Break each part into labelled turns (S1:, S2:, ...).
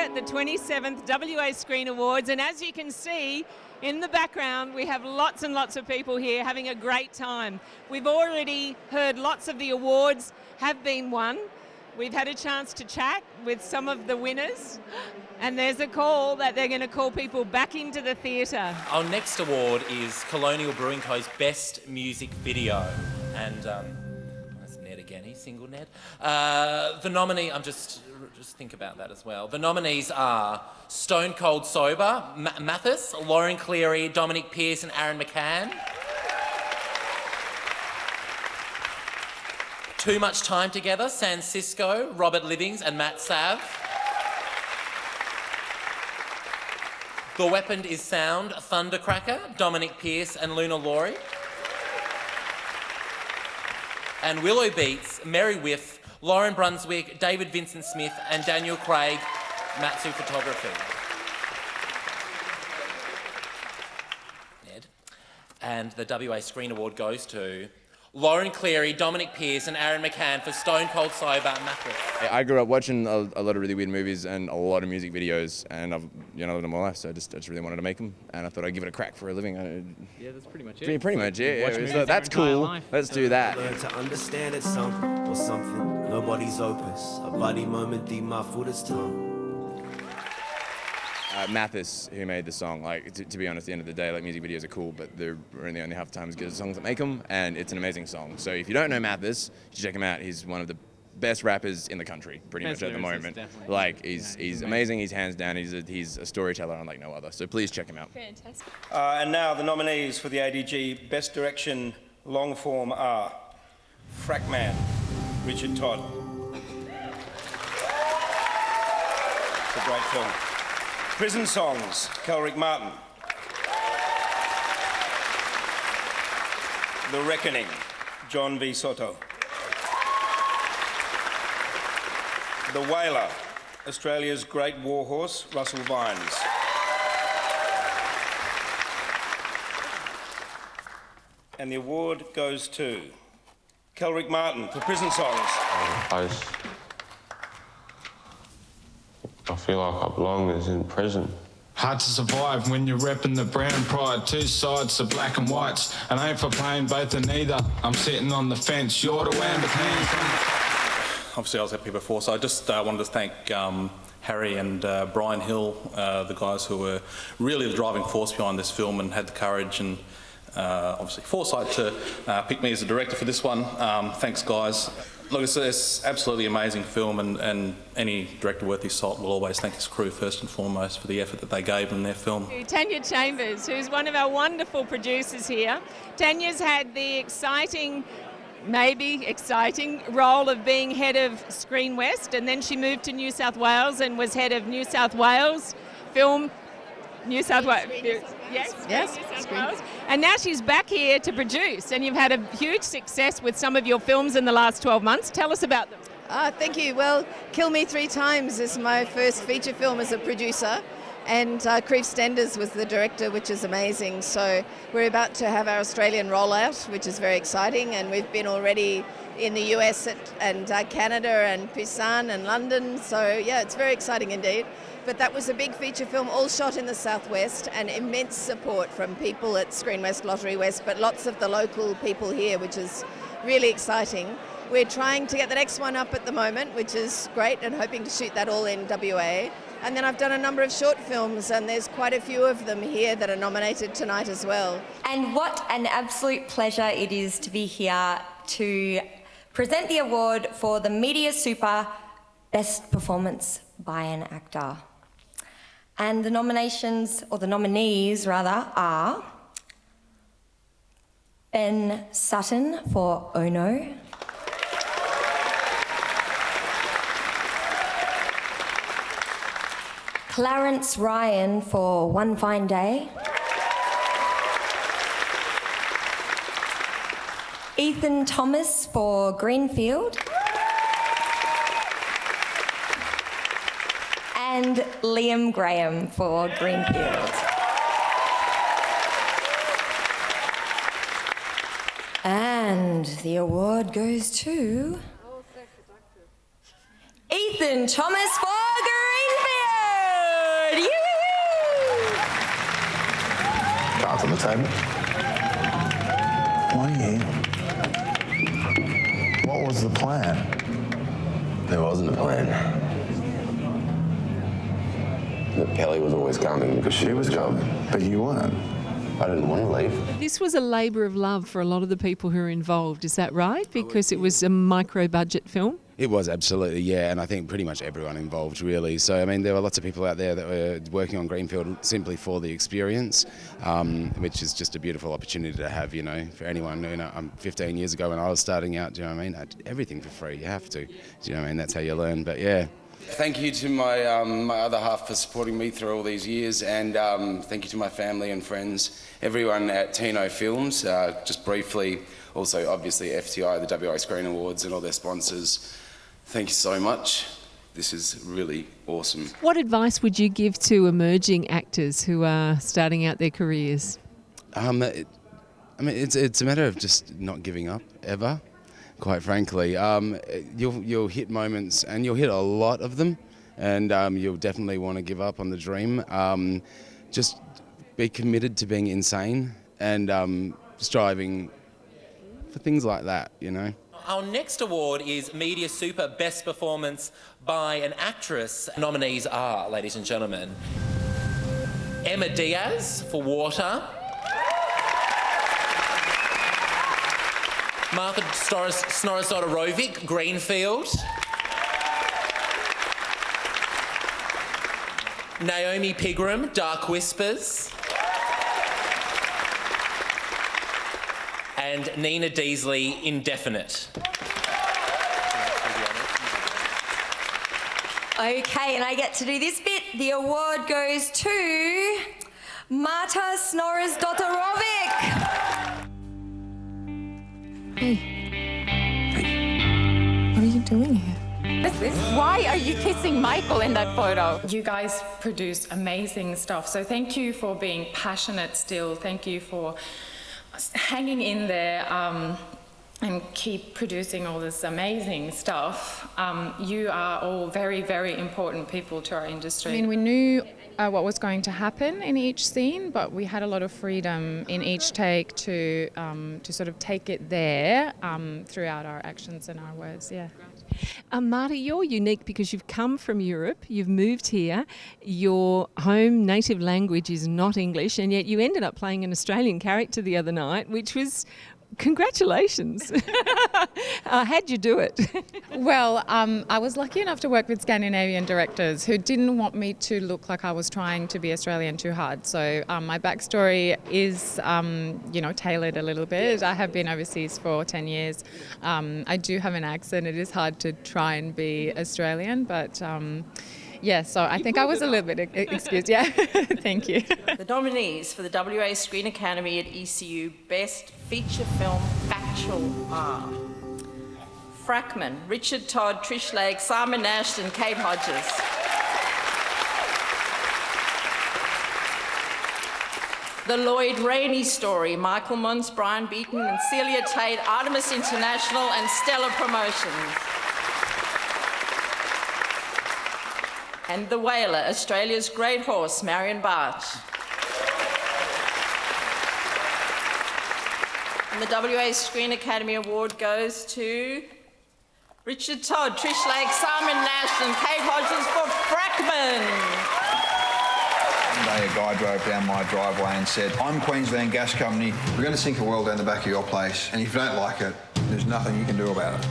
S1: here at the 27th WA Screen Awards, and as you can see in the background, we have lots and lots of people here having a great time. We've already heard lots of the awards have been won. We've had a chance to chat with some of the winners, and there's a call that they're going to call people back into the theatre.
S2: Our next award is Colonial Brewing Co.'s Best Music Video, and that's Ned again. He's single, Ned. The nominee, just think about that as well. The nominees are Stone Cold Sober, Mathis, Lauren Cleary, Dominic Pearce, and Aaron McCann. Too Much Time Together, San Cisco, Robert Livings, and Matt Sav. The Weapon is Sound, Thundercracker, Dominic Pearce, and Luna Laurie. And Willow Beats, Mary Whiff, Lauren Brunswick, David Vincent Smith, and Daniel Craig, Matsu Photography. Ned. And the WA Screen Award goes to Lauren Cleary, Dominic Pearce, and Aaron McCann for Stone Cold Sober, Mathis.
S3: I grew up watching a lot of really weird movies and a lot of music videos, and I've lived my life, so I just really wanted to make them, and I thought I'd give it a crack for a living.
S4: Yeah, that's pretty much it.
S3: Pretty much, yeah. That's cool. Let's do that.
S5: Learn to understand it's something or something. Nobody's opus. A bloody moment deep my foot is tongue.
S3: Mathis, who made the song, to be honest, at the end of the day, music videos are cool, but they're only half the time as good as the songs that make them, and it's an amazing song. So if you don't know Mathis, you should check him out. He's one of the best rappers in the country, pretty much at the moment. He's amazing. He's hands down. He's a storyteller unlike no other. So please check him out.
S1: Fantastic.
S6: And now the nominees for the ADG Best Direction Long Form are Frackman, Richard Todd. It's a great film. Prison Songs, Kelrick Martin. The Reckoning, John V. Soto. The Whaler, Australia's great warhorse, Russell Vines. And the award goes to Kelrick Martin for Prison Songs.
S7: I feel like I belong in prison.
S8: Hard to survive when you're repping the brown pride. Two sides, the black and whites. And I ain't for playing both and neither. I'm sitting on the fence, you're the one between.
S9: Obviously I was happy before, so I just wanted to thank Harry and Brian Hill, the guys who were really the driving force behind this film and had the courage and obviously foresight to pick me as the director for this one. Thanks, guys. Look, it's absolutely amazing film, and any director worth his salt will always thank his crew first and foremost for the effort that they gave in their film.
S1: Tanya Chambers, who's one of our wonderful producers here. Tanya's had the exciting role of being head of Screen West, and then she moved to New South Wales and was head of New South Wales Film. New South Wales. Yes. New South Wales. And now she's back here to produce, and you've had a huge success with some of your films in the last 12 months. Tell us about them.
S10: Thank you. Well, Kill Me 3 Times is my first feature film as a producer, and Creve Stenders was the director, which is amazing. So we're about to have our Australian rollout, which is very exciting, and we've been already in the US and Canada and Busan and London. So yeah, it's very exciting indeed. But that was a big feature film, all shot in the Southwest, and immense support from people at Screen West, Lottery West, but lots of the local people here, which is really exciting. We're trying to get the next one up at the moment, which is great, and hoping to shoot that all in WA. And then I've done a number of short films, and there's quite a few of them here that are nominated tonight as well.
S11: And what an absolute pleasure it is to be here to present the award for the Media Super Best Performance by an Actor. And the nominations, or the nominees rather, are Ben Sutton for Ono, Clarence Ryan for One Fine Day, Ethan Thomas for Greenfield, and Liam Graham for Greenfield. And the award goes to Ethan Thomas for Greenfield. award. Yay!
S4: Cards on the table. Why are you here? What was the plan?
S12: There wasn't a plan. But Kelly was always coming because she was coming.
S4: But you weren't.
S12: I didn't want to leave.
S1: This was a labour of love for a lot of the people who are involved, is that right? Because it was a micro-budget film?
S13: It was, absolutely, yeah, and I think pretty much everyone involved, really. So, I mean, there were lots of people out there that were working on Greenfield simply for the experience, which is just a beautiful opportunity to have, you know, for anyone. You know, 15 years ago when I was starting out, do you know what I mean? I did everything for free, you have to. Do you know what I mean? That's how you learn, but yeah.
S14: Thank you to my other half for supporting me through all these years, and thank you to my family and friends, everyone at Tino Films. Just briefly, also obviously FTI, the WI Screen Awards, and all their sponsors. Thank you so much. This is really awesome.
S1: What advice would you give to emerging actors who are starting out their careers?
S13: I mean, it's a matter of just not giving up ever. Quite frankly, you'll hit moments, and you'll hit a lot of them, and you'll definitely want to give up on the dream. Just be committed to being insane and striving for things like that, you know.
S2: Our next award is Media Super Best Performance by an Actress. Nominees are, ladies and gentlemen, Emma Diaz for Water, Martha Snorazodorovic, Greenfield, Naomi Pigram, Dark Whispers, and Nina Deasley, Indefinite.
S11: Okay, and I get to do this bit. The award goes to Marta Snorazodorovic.
S15: Hey. What are you doing here? Why are you kissing Michael in that photo?
S16: You guys produce amazing stuff, so thank you for being passionate still. Thank you for hanging in there and keep producing all this amazing stuff. You are all very, very important people to our industry.
S17: I mean, we knew what was going to happen in each scene, but we had a lot of freedom in each take to sort of take it there throughout our actions and our words, yeah.
S1: Marta, you're unique because you've come from Europe, you've moved here, your home native language is not English, and yet you ended up playing an Australian character the other night, which was... Congratulations. How'd you do it?
S17: Well, I was lucky enough to work with Scandinavian directors who didn't want me to look like I was trying to be Australian too hard. So my backstory is, tailored a little bit. I have been overseas for 10 years. I do have an accent. It is hard to try and be Australian, but... yeah, so I think I was a little bit excused, yeah. Thank you.
S18: The nominees for the WA Screen Academy at ECU Best Feature Film Factual are Frackman, Richard Todd, Trish Lake, Simon Nash and Kate Hodges. The Lloyd Rainey Story, Michael Munce, Brian Beaton and Celia Tate, Artemis International and Stellar Promotions. And The Whaler, Australia's Great Horse, Marion Bart. And the WA Screen Academy Award goes to Richard Todd, Trish Lake, Simon Nash and Kate Hodges for Frackman.
S19: One day a guy drove down my driveway and said, I'm Queensland Gas Company, we're going to sink a well down the back of your place, and if you don't like it, there's nothing you can do about it.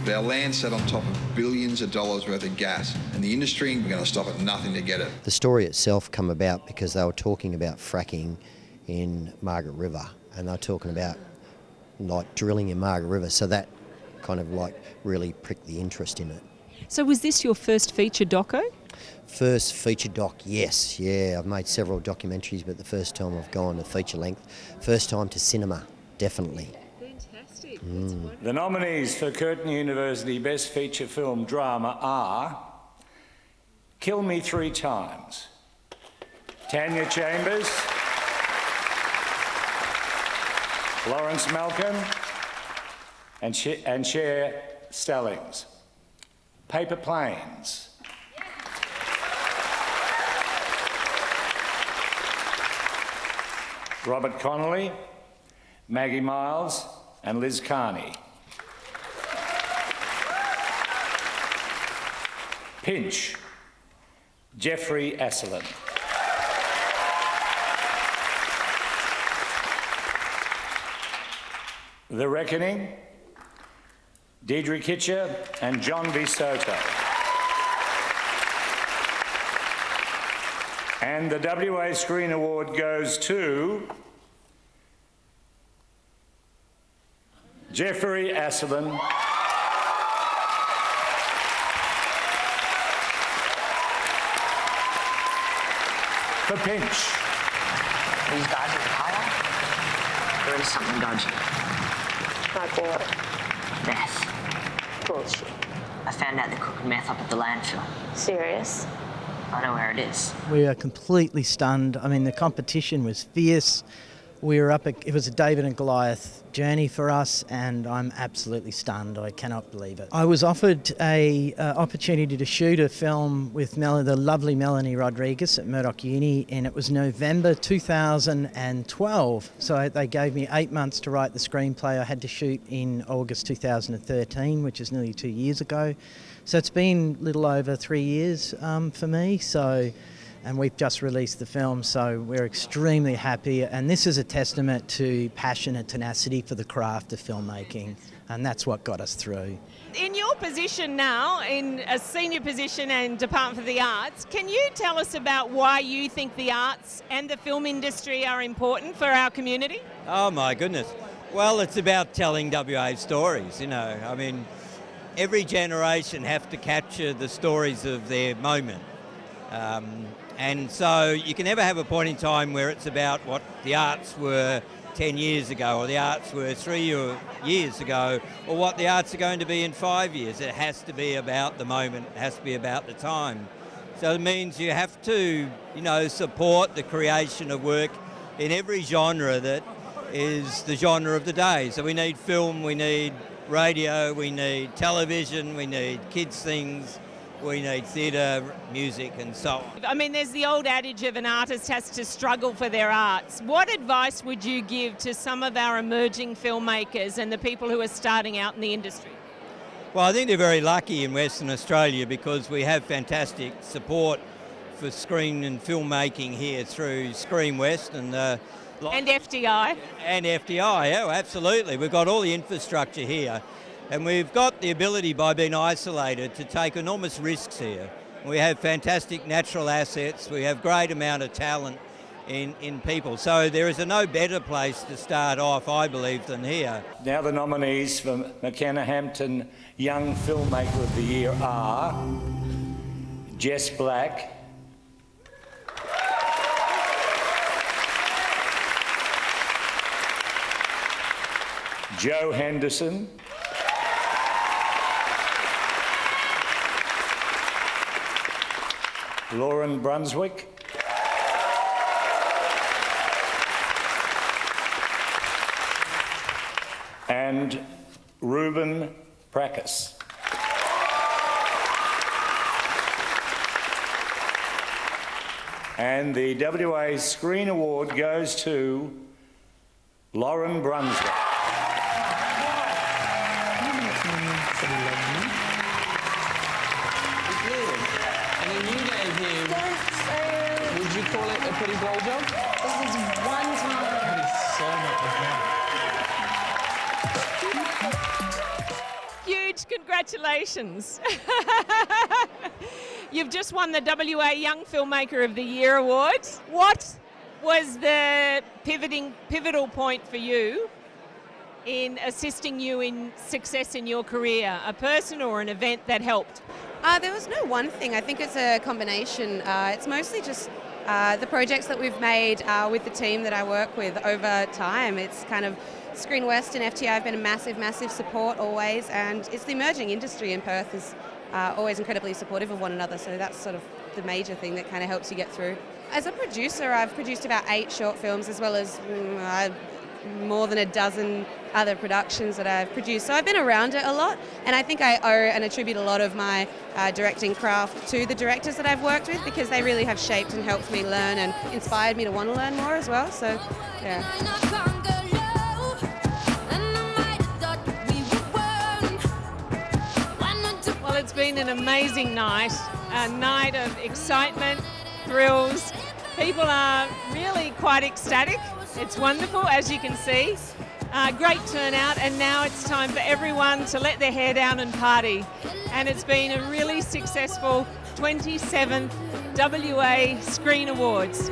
S19: Our land sat on top of billions of dollars worth of gas, and the industry, we're going to stop at nothing to get it.
S20: The story itself come about because they were talking about fracking in Margaret River, and they were talking about like drilling in Margaret River, so that kind of like really pricked the interest in it.
S1: So was this your first feature doco?
S20: First feature doc, yes, yeah. I've made several documentaries, but the first time I've gone to feature length, first time to cinema, definitely.
S21: The nominees for Curtin University Best Feature Film Drama are Kill Me 3 Times, Tanya Chambers, Lawrence Malcolm and Cher Stellings. Paper Planes. Robert Connolly, Maggie Miles, and Liz Carney. Pinch, Jeffrey Asselin. The Reckoning, Deidre Kitcher and John V. Soto. And the WA Screen Award goes to Jeffrey Asselin. For Pinch.
S5: These guys at the power, there is something dodgy.
S22: Like what?
S5: Meth.
S22: Bullshit.
S5: I found out they're cooking meth up at the landfill.
S22: Serious?
S5: I know where it is.
S23: We are completely stunned. I mean, the competition was fierce. We were it was a David and Goliath journey for us, and I'm absolutely stunned. I cannot believe it. I was offered a opportunity to shoot a film with the lovely Melanie Rodriguez at Murdoch Uni, and it was November 2012. So they gave me 8 months to write the screenplay. I had to shoot in August 2013, which is nearly 2 years ago. So it's been a little over 3 years for me. And we've just released the film, so we're extremely happy. And this is a testament to passion and tenacity for the craft of filmmaking, and that's what got us through.
S1: In your position now, in a senior position and Department for the Arts, can you tell us about why you think the arts and the film industry are important for our community?
S24: Oh my goodness. Well, it's about telling WA stories, you know. I mean, every generation have to capture the stories of their moment. And so you can never have a point in time where it's about what the arts were 10 years ago or the arts were 3 years ago or what the arts are going to be in 5 years. It has to be about the moment, it has to be about the time. So it means you have to, you know, support the creation of work in every genre that is the genre of the day. So we need film, we need radio, we need television, we need kids' things, we need theatre, music and so on.
S1: I mean, there's the old adage of an artist has to struggle for their arts. What advice would you give to some of our emerging filmmakers and the people who are starting out in the industry?
S24: Well, I think they're very lucky in Western Australia because we have fantastic support for screen and filmmaking here through Screen West and
S1: FDI.
S24: And FDI, oh, absolutely. We've got all the infrastructure here. And we've got the ability, by being isolated, to take enormous risks here. We have fantastic natural assets, we have great amount of talent in people. So there is no better place to start off, I believe, than here.
S21: Now the nominees for McKenna Hampton Young Filmmaker of the Year are Jess Black, Joe Henderson, Lauren Brunswick, and Ruben Pracus. And the WA Screen Award goes to Lauren Brunswick.
S25: Would you call it a pretty blowjob?
S22: This is one time.
S25: That is so much fun.
S1: Huge congratulations. You've just won the WA Young Filmmaker of the Year award. What was the pivotal point for you in assisting you in success in your career? A person or an event that helped?
S26: There was no one thing. I think it's a combination. It's mostly just the projects that we've made with the team that I work with over time. It's kind of Screen West and FTI have been a massive, massive support always, and it's the emerging industry in Perth is always incredibly supportive of one another, so that's sort of the major thing that kind of helps you get through. As a producer, I've produced about 8 short films as well as more than a dozen other productions that I've produced. So I've been around it a lot, and I think I owe and attribute a lot of my directing craft to the directors that I've worked with, because they really have shaped and helped me learn and inspired me to want to learn more as well. So, yeah.
S1: Well, it's been an amazing night, a night of excitement, thrills. People are really quite ecstatic. It's wonderful, as you can see. Great turnout, and now it's time for everyone to let their hair down and party. And it's been a really successful 27th WA Screen Awards.